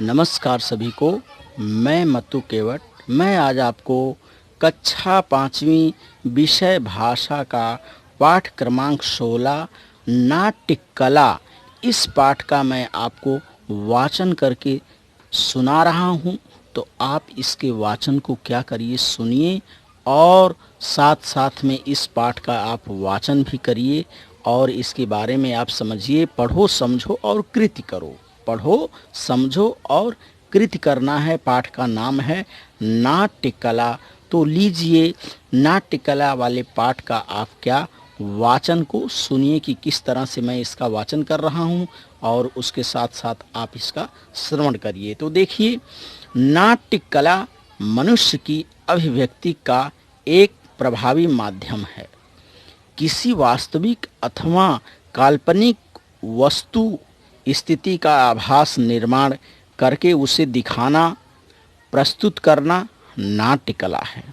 नमस्कार सभी को, मैं मत्तू केवट। मैं आज आपको कक्षा 5वीं विषय भाषा का पाठ क्रमांक 16 नाट्य कला, इस पाठ का मैं आपको वाचन करके सुना रहा हूँ। तो आप इसके वाचन को क्या करिए, सुनिए और साथ साथ में इस पाठ का आप वाचन भी करिए और इसके बारे में आप समझिए। पढ़ो, समझो और कृति करो। पढ़ो, समझो और कृति करना है। पाठ का नाम है नाट्य कला। तो लीजिए, नाट्य कला वाले पाठ का आप क्या वाचन को सुनिए कि किस तरह से मैं इसका वाचन कर रहा हूँ और उसके साथ साथ आप इसका श्रवण करिए। तो देखिए, नाट्य कला मनुष्य की अभिव्यक्ति का एक प्रभावी माध्यम है। किसी वास्तविक अथवा काल्पनिक वस्तु स्थिति का आभास निर्माण करके उसे दिखाना, प्रस्तुत करना नाट्य कला है।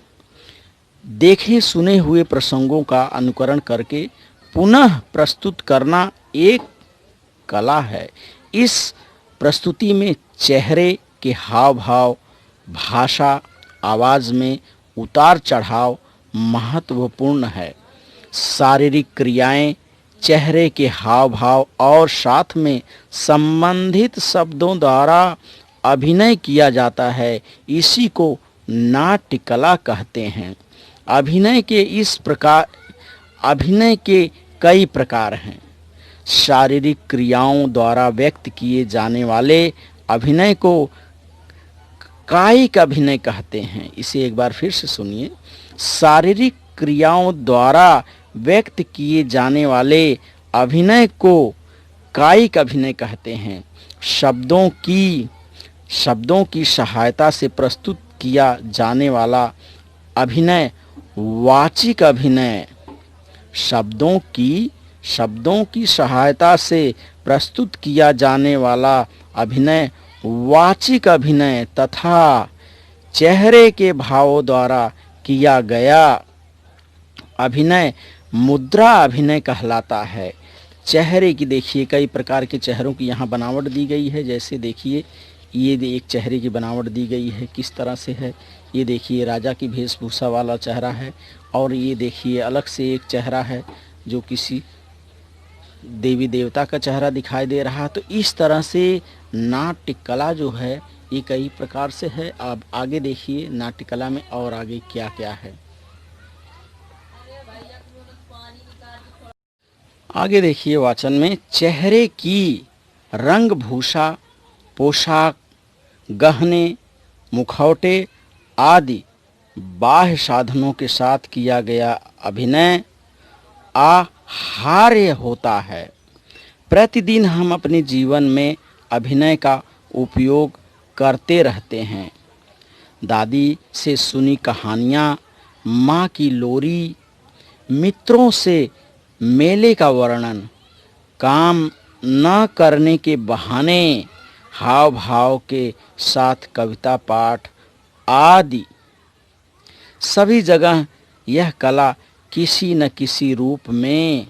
देखे सुने हुए प्रसंगों का अनुकरण करके पुनः प्रस्तुत करना एक कला है। इस प्रस्तुति में चेहरे के हाव भाव, भाषा, आवाज़ में उतार चढ़ाव महत्वपूर्ण है। शारीरिक क्रियाएं, चेहरे के हाव भाव और साथ में संबंधित शब्दों द्वारा अभिनय किया जाता है। इसी को नाट्य कला कहते हैं। अभिनय के कई प्रकार हैं। शारीरिक क्रियाओं द्वारा व्यक्त किए जाने वाले अभिनय को कायिक अभिनय कहते हैं। इसे एक बार फिर से सुनिए। शारीरिक क्रियाओं द्वारा व्यक्त किए जाने वाले अभिनय को कायिक अभिनय कहते हैं। शब्दों की सहायता से प्रस्तुत किया जाने वाला अभिनय वाचिक अभिनय। शब्दों की सहायता से प्रस्तुत किया जाने वाला अभिनय वाचिक अभिनय तथा चेहरे के भावों द्वारा किया गया अभिनय मुद्रा अभिनय कहलाता है। चेहरे की देखिए, कई प्रकार के चेहरों की यहाँ बनावट दी गई है। जैसे देखिए, ये एक चेहरे की बनावट दी गई है, किस तरह से है। ये देखिए, राजा की वेशभूषा वाला चेहरा है और ये देखिए अलग से एक चेहरा है जो किसी देवी देवता का चेहरा दिखाई दे रहा है। तो इस तरह से नाट्य कला जो है ये कई प्रकार से है। अब आगे देखिए नाट्य कला में और आगे क्या क्या है। आगे देखिए वाचन में, चेहरे की रंग भूषा, पोशाक, गहने, मुखौटे आदि बाह्य साधनों के साथ किया गया अभिनय आहार्य होता है। प्रतिदिन हम अपने जीवन में अभिनय का उपयोग करते रहते हैं। दादी से सुनी कहानियाँ, माँ की लोरी, मित्रों से मेले का वर्णन, काम न करने के बहाने, हाव भाव के साथ कविता पाठ आदि सभी जगह यह कला किसी न किसी रूप में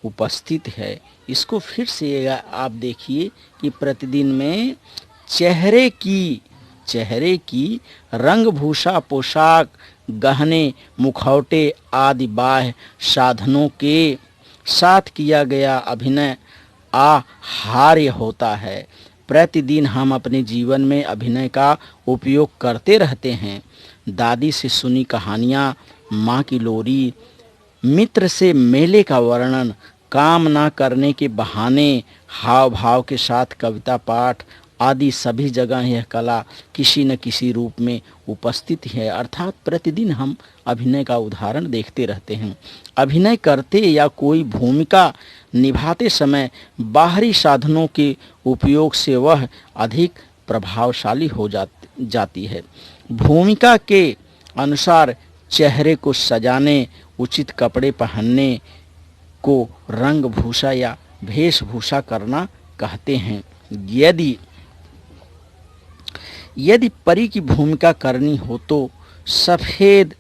उपस्थित है। इसको फिर से आप देखिए कि प्रतिदिन में चेहरे की रंगभूषा, पोशाक, गहने, मुखौटे आदि बाह्य साधनों के साथ किया गया अभिनय आहार्य होता है। प्रतिदिन हम अपने जीवन में अभिनय का उपयोग करते रहते हैं। दादी से सुनी कहानियाँ, माँ की लोरी, मित्र से मेले का वर्णन, काम ना करने के बहाने, हाव भाव के साथ कविता पाठ आदि सभी जगह यह कला किसी न किसी रूप में उपस्थित है। अर्थात प्रतिदिन हम अभिनय का उदाहरण देखते रहते हैं। अभिनय करते या कोई भूमिका निभाते समय बाहरी साधनों के उपयोग से वह अधिक प्रभावशाली हो जाती है। भूमिका के अनुसार चेहरे को सजाने, उचित कपड़े पहनने को रंगभूषा या वेशभूषा करना कहते हैं। यदि परी की भूमिका करनी हो तो सफ़ेद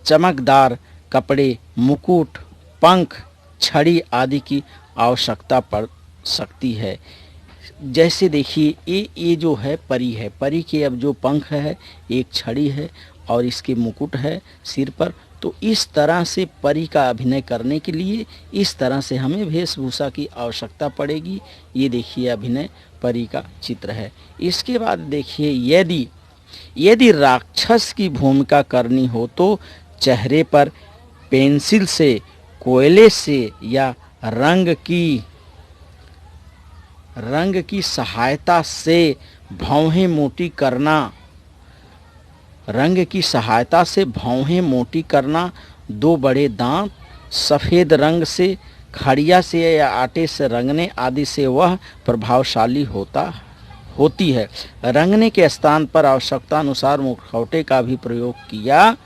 चमकदार कपड़े, मुकुट, पंख, छड़ी आदि की आवश्यकता पड़ सकती है। जैसे देखिए ये जो है परी के अब जो पंख है, एक छड़ी है और इसके मुकुट है सिर पर। तो इस तरह से परी का अभिनय करने के लिए इस तरह से हमें वेशभूषा की आवश्यकता पड़ेगी। ये देखिए अभिनय परी का चित्र है। इसके बाद देखिए यदि राक्षस की भूमिका करनी हो तो चेहरे पर पेंसिल से, कोयले से या रंग की सहायता से भौहें मोटी करना, दो बड़े दांत, सफ़ेद रंग से, खड़िया से या आटे से रंगने आदि से वह प्रभावशाली होती है। रंगने के स्थान पर आवश्यकता अनुसार मुखौटे का भी प्रयोग किया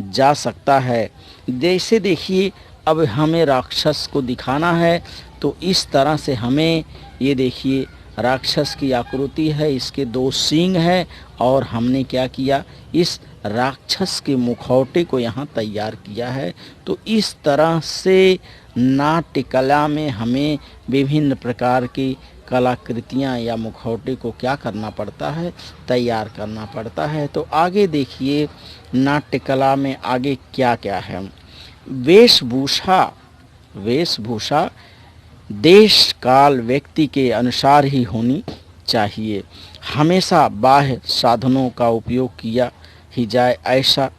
जा सकता है। जैसे देखिए अब हमें राक्षस को दिखाना है तो इस तरह से हमें, ये देखिए राक्षस की आकृति है, इसके दो सींग है और हमने क्या किया, इस राक्षस के मुखौटे को यहाँ तैयार किया है। तो इस तरह से नाट्य कला में हमें विभिन्न प्रकार की कलाकृतियाँ या मुखौटे को क्या करना पड़ता है, तैयार करना पड़ता है। तो आगे देखिए नाट्य कला में आगे क्या क्या है। वेशभूषा देश काल व्यक्ति के अनुसार ही होनी चाहिए। हमेशा बाह्य साधनों का उपयोग किया ही जाए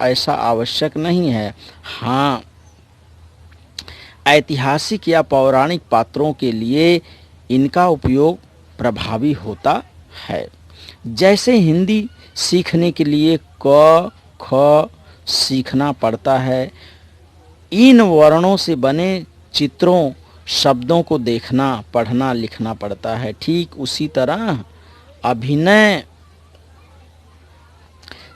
ऐसा आवश्यक नहीं है। हाँ, ऐतिहासिक या पौराणिक पात्रों के लिए इनका उपयोग प्रभावी होता है। जैसे हिंदी सीखने के लिए क ख सीखना पड़ता है, इन वर्णों से बने चित्रों, शब्दों को देखना, पढ़ना, लिखना पड़ता है। ठीक उसी तरह अभिनय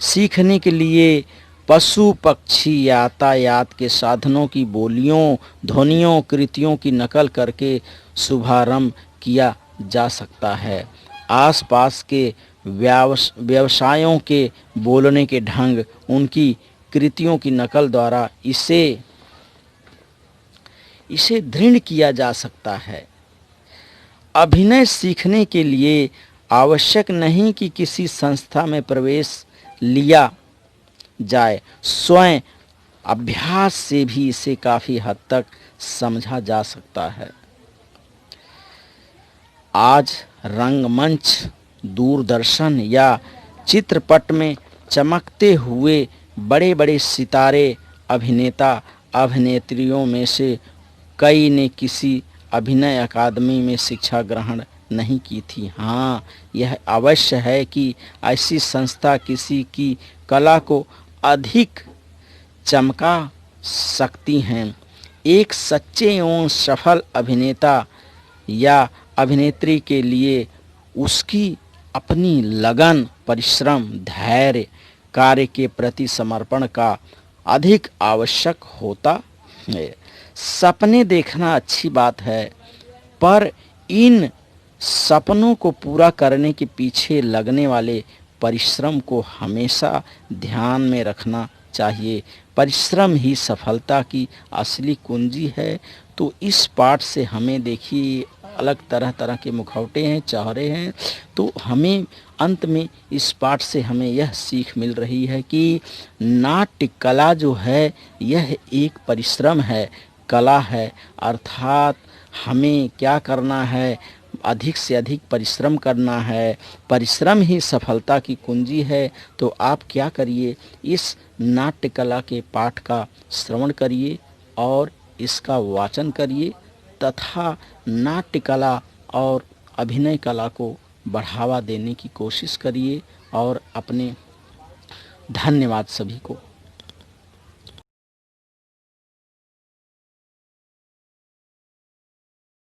सीखने के लिए पशु पक्षी यातायात के साधनों की बोलियों, ध्वनियों, कृतियों की नकल करके शुभारंभ किया जा सकता है। आसपास के व्यवसायों के बोलने के ढंग, उनकी कृतियों की नकल द्वारा इसे दृढ़ किया जा सकता है। अभिनय सीखने के लिए आवश्यक नहीं कि किसी संस्था में प्रवेश लिया जाए, स्वयं अभ्यास से भी इसे काफ़ी हद तक समझा जा सकता है। आज रंगमंच, दूरदर्शन या चित्रपट में चमकते हुए बड़े बड़े सितारे, अभिनेता अभिनेत्रियों में से कई ने किसी अभिनय अकादमी में शिक्षा ग्रहण नहीं की थी। हाँ, यह अवश्य है कि ऐसी संस्था किसी की कला को अधिक चमका सकती हैं। एक सच्चे एवं सफल अभिनेता या अभिनेत्री के लिए उसकी अपनी लगन, परिश्रम, धैर्य, कार्य के प्रति समर्पण का अधिक आवश्यक होता है। सपने देखना अच्छी बात है, पर इन सपनों को पूरा करने के पीछे लगने वाले परिश्रम को हमेशा ध्यान में रखना चाहिए। परिश्रम ही सफलता की असली कुंजी है। तो इस पाठ से हमें देखिए अलग तरह तरह के मुखौटे हैं, चेहरे हैं। तो हमें अंत में इस पाठ से हमें यह सीख मिल रही है कि नाट्य कला जो है यह एक परिश्रम है, कला है। अर्थात हमें क्या करना है, अधिक से अधिक परिश्रम करना है। परिश्रम ही सफलता की कुंजी है। तो आप क्या करिए, इस नाट्य कला के पाठ का श्रवण करिए और इसका वाचन करिए तथा नाट्य कला और अभिनय कला को बढ़ावा देने की कोशिश करिए। और अपने धन्यवाद सभी को।